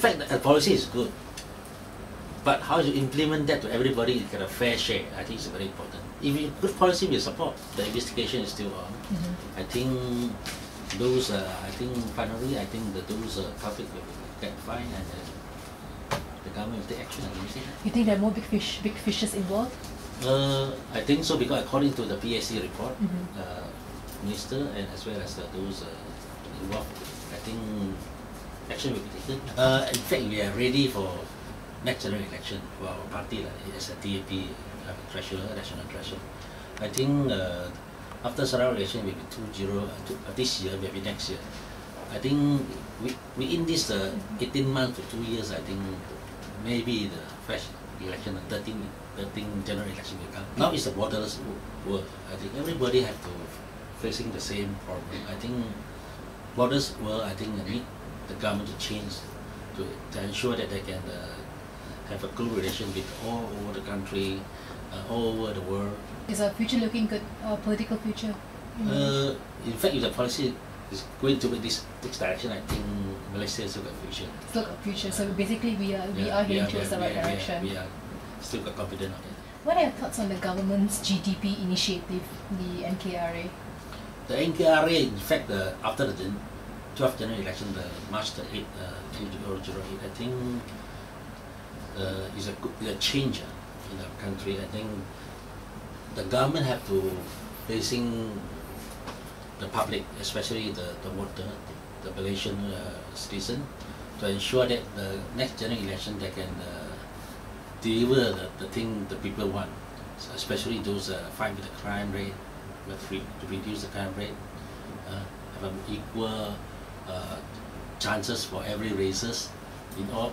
fact, the policy is good. But how you implement that to everybody to get a fair share, I think is very important. If you good policy we support, the investigation is still on. I think those, finally, I think that those public will get fined and the government will take action against it. You think there are more big fishes involved? I think so, because according to the PSC report, minister and as well as those involved, I think action will be taken. In fact, we are ready for next general election for our party as a TAP treasurer, national treasurer. I think after Sarawak election will be this year, maybe next year. I think within this 18 months to 2 years, I think maybe the fresh election, 13 general election will come. Now it's a borderless world. I think everybody have to facing the same problem. I think borderless world, I think need the government to change to ensure that they can have a good relation with all over the country, all over the world. Is our future looking good, our political future? In fact, if the policy is going to this direction, I think Malaysia has still got future. Still got future. So basically, we are heading towards the right direction. We are still got confident on it. What are your thoughts on the government's GDP initiative, the NKRA? The NKRA, in fact, after the 12th general election, the March 8, 2008, I think is a change in our country. I think the government have to facing the public, especially the voter, the Malaysian citizen, to ensure that the next general election they can deliver the thing the people want, especially those fight with the crime rate, to reduce the crime rate, have an equal chances for every races in all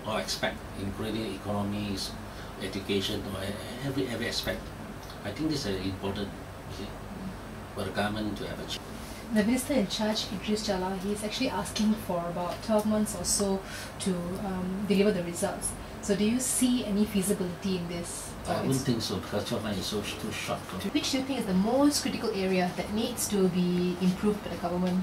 aspect, including economies, education, or every aspect. I think this is important, you see, for the government to have a change. The minister in charge, Idris Jallah, he is actually asking for about 12 months or so to deliver the results. So do you see any feasibility in this? I wouldn't think so, because 12 months is too short. Which do you think is the most critical area that needs to be improved by the government?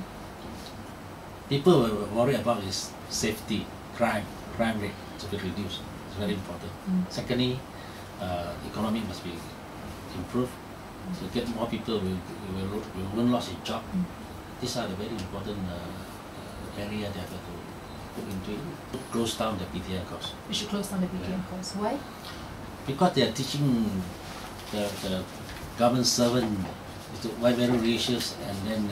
People worry about is safety, crime rate to be reduced. It's very important. Secondly, economy must be improved. To get more people will lose their job. These are the very important area they have to put into it. Close down the PTN course. We should close down the PTN course. Why? Because they are teaching the government servant to why very racist, and then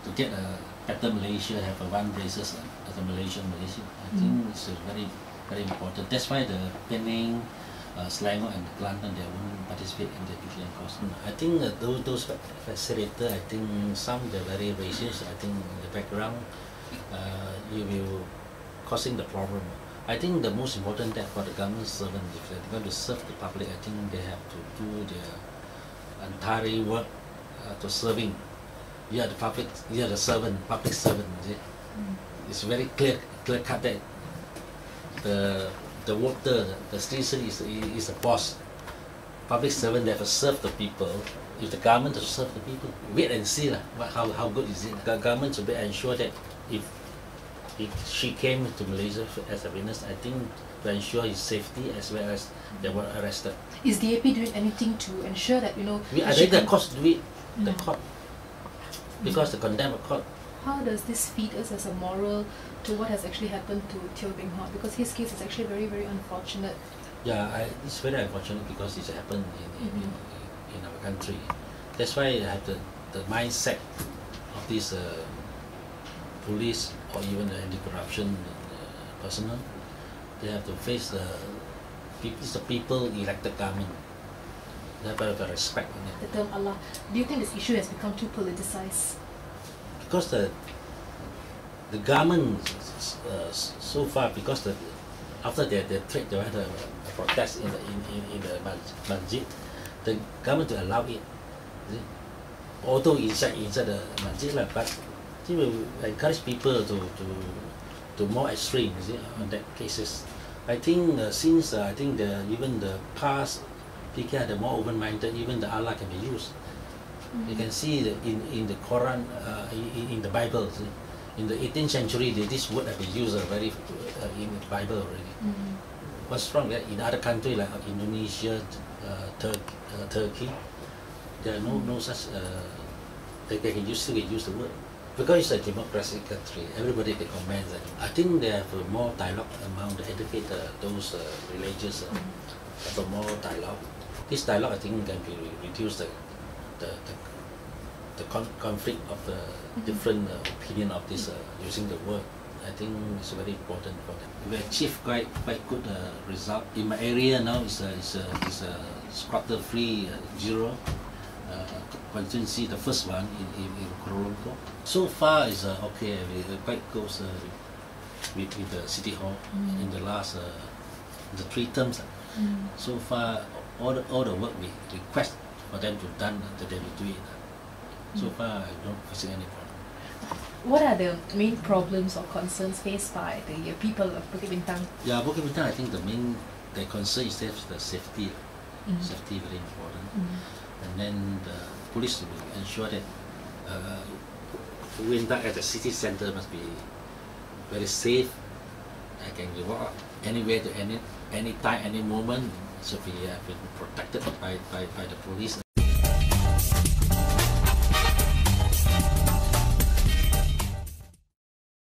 to get a better Malaysia, have a one races as a Malaysia. I think it's very, very important. That's why the Penang, Selangor and Kelantan, they won't participate in the PTN course. I think those facilitators, I think some they're very racist. I think in the background, you will causing the problem. I think the most important that for the government servant, if they're going to serve the public, I think they have to do their entire work to serving. You are the public, you are the servant, public servant. It's very clear cut that the worker, the citizen is the boss. Public servant, they have to serve the people. If the government to serve the people, wait and see how good is it. The government should ensure that if she came to Malaysia as a witness, I think to ensure his safety as well as they were arrested. Is the AP doing anything to ensure that, we are the court to do it, the court, because the condemned court. How does this feed us as a moral to what has actually happened to Teo Beng Hot? Because his case is actually very, very unfortunate. Yeah, it's very unfortunate because it's happened in our country. That's why I have the mindset of this police or even the anti-corruption personnel. They have to face the people elected government. They have to respect on it. The term Allah. Do you think this issue has become too politicized? Because the government so far, because after they had a protest in the masjid, the government to allow it. Although inside the masjid, but it will encourage people to more extreme, on that cases. I think since I think even the past PK are more open-minded, even the Allah can be used. You can see in the Quran, in the Bible, In the 18th century, this word have been used very in the Bible already. What's wrong that in other countries like Indonesia, Turkey, there are no such. They can still use the word because it's a democratic country. Everybody can comment. I think they have more dialogue among the educated, those religious, have more dialogue. This dialogue, I think, can be reduce the conflict of the different opinion of this using the word. I think it's very important for them. We achieved quite good result. In my area now, it's a squatter-free zero constituency, the first one in Kuala Lumpur. So far, is okay. We're quite close with the city hall in the last the 3 terms. So far, all the work we request for them to done, that they will do it. So far, I don't foresee any problem. What are the main problems or concerns faced by the people of Bukit Bintang? Yeah, Bukit Bintang, I think the concern is the safety. Safety very important. And then the police will ensure that Bukit Bintang at the city center must be very safe. I can walk anywhere to any time, any moment. Should be protected by the police.